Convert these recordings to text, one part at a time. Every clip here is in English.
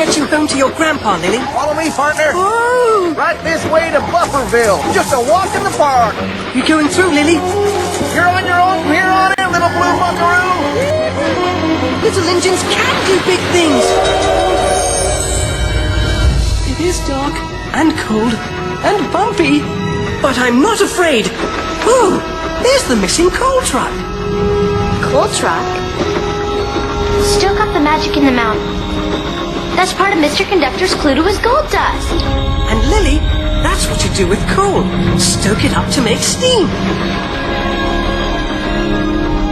get you home to your grandpa, Lily? Follow me, partner. Oh! Right this way to Bufferville. Just a walk in the park. You going through, Lily? You're on your own from here on in, little blue buckaroo. Little engines can do big things. It is dark and cold and bumpy, but I'm not afraid. Oh, there's the missing coal truck. Coal truck? Still got the magic in the mountain. That's part of Mr. Conductor's clue to his gold dust. And Lily, that's what you do with coal. Stoke it up to make steam.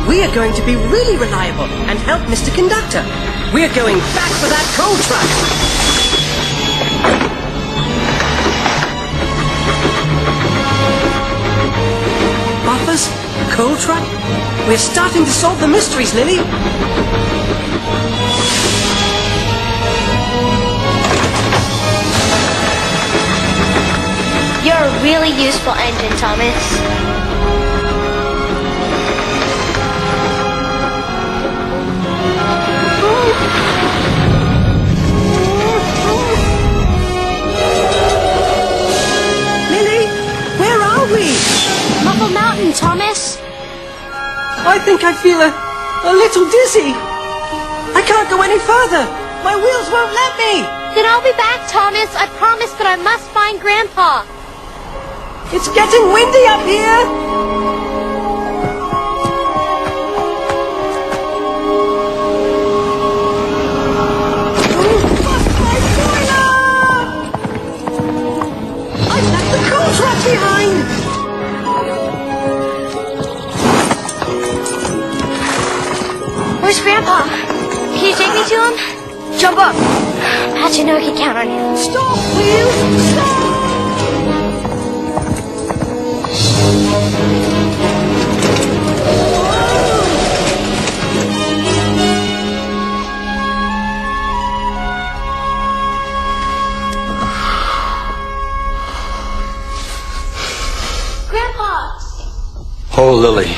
We are going to be really reliable and help Mr. Conductor. We're going back for that coal truck. Buffers, coal truck. We're starting to solve the mysteries, Lily. You're a really useful engine, Thomas. Lily, where are we? Muffle Mountain, Thomas. I think I feel a little dizzy. I can't go any further. My wheels won't let me. Then I'll be back, Thomas. I promise, but I must find Grandpa. It's getting windy up here. I left the coal truck behind. Where's Grandpa? Can you take me to him? Jump up. How'd you know I could count on you? Stop, wheels! Stop! Grandpa! Oh, Lily.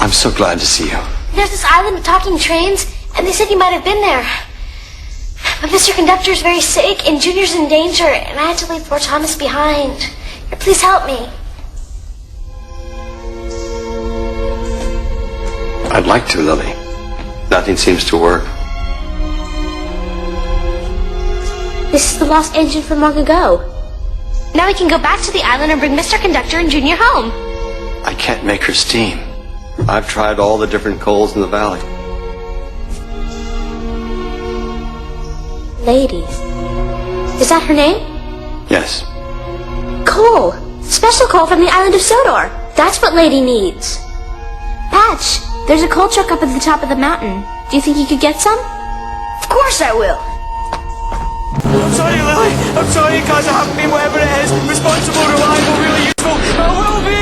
I'm so glad to see you. There's this island of talking trains, and they said you might have been there. But Mr. Conductor's very sick, and Junior's in danger, and I had to leave poor Thomas behind. Please help me. I'd like to, Lily. Nothing seems to work. This is the lost engine from long ago. Now we can go back to the island and bring Mr. Conductor and Junior home. I can't make her steam. I've tried all the different coals in the valley. Ladies. Is that her name? Yes. Coal. Special coal from the island of Sodor. That's what Lady needs. Patch, there's a coal truck up at the top of the mountain. Do you think you could get some? Of course I will. I'm sorry, Lily. I'm sorry, cause I haven't been whatever it is. Responsible, reliable, really useful. I will be!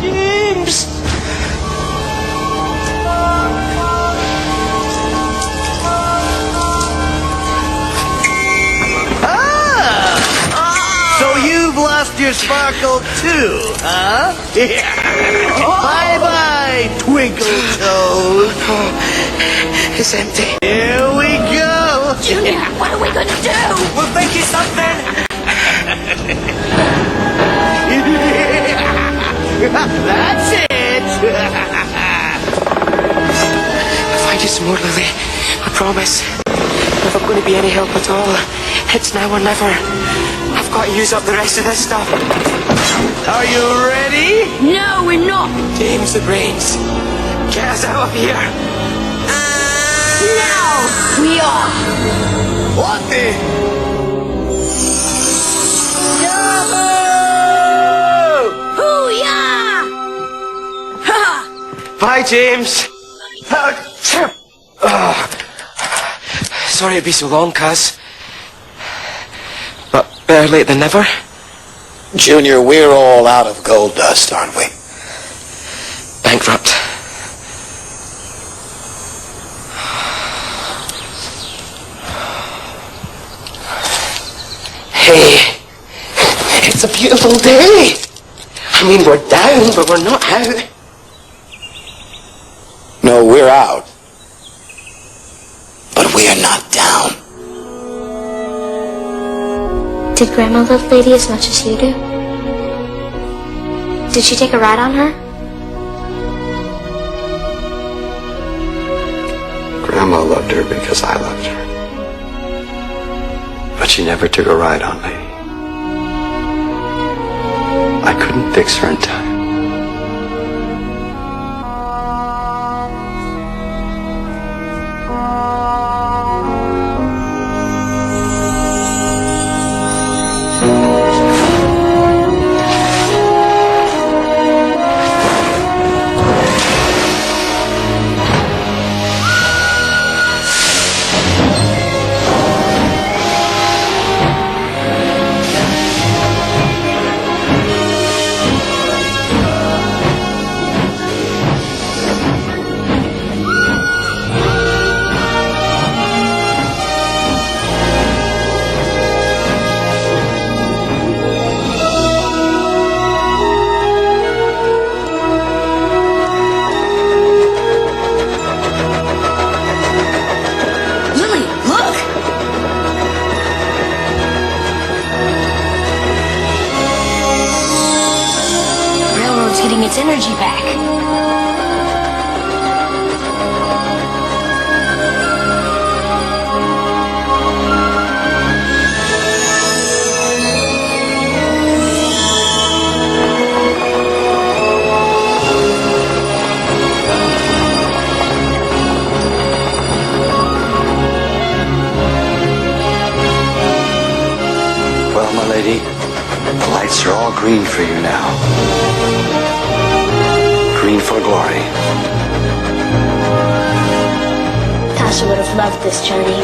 James! So you've lost your sparkle too, huh? Bye-bye, twinkle toes. It's empty. Here we go. Junior, what are we gonna do? We'll think it's something. That's it. I'll find you some more, Lily. I promise. If I'm going to be any help at all, it's now or never. I've got to use up the rest of this stuff. Are you ready? No, we're not. James the Brains, get us out of here. Now we are. What the? Hoo-yah! Bye, James. Sorry it'd be so long, cuz. But better late than never. Junior, we're all out of gold dust, aren't we? Bankrupt. Hey, it's a beautiful day. I mean, we're down, but we're not out. No, we're out. But we are not down. Did Grandma love Lady as much as you do? Did she take a ride on her? Grandma loved her because I loved her. But she never took a ride on me. I couldn't fix her in time. Getting its energy back. Well, my lady, the lights are all green for you now. Green for glory. Tasha would have loved this journey.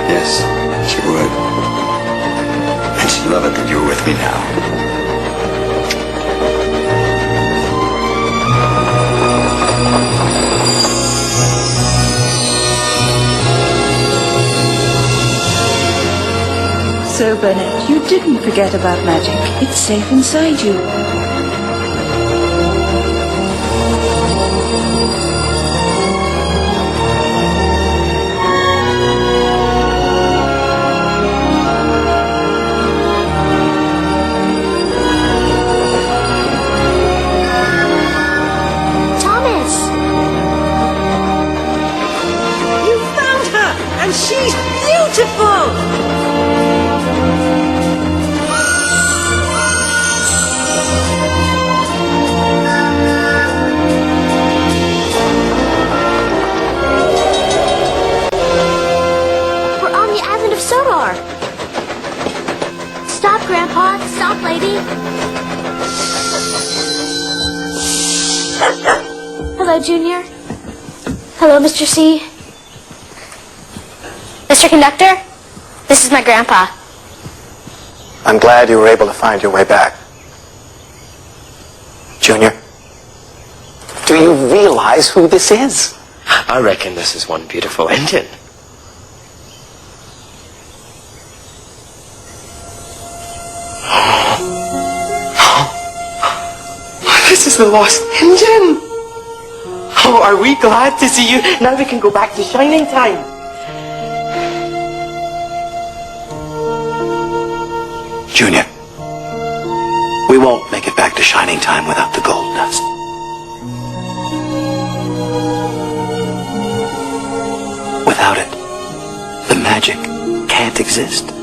Yes, she would. And she'd love it that you're with me now. So, Burnett, you didn't forget about magic. It's safe inside you. And she's beautiful! We're on the island of Sodor. Stop, Grandpa. Stop, lady. Hello, Junior. Hello, Mr. C. Mr. Conductor, this is my grandpa. I'm glad you were able to find your way back. Junior, do you realize who this is? I reckon this is one beautiful engine. This is the lost engine. Oh, are we glad to see you? Now we can go back to Shining Time. Junior, we won't make it back to Shining Time without the gold dust. Without it, the magic can't exist.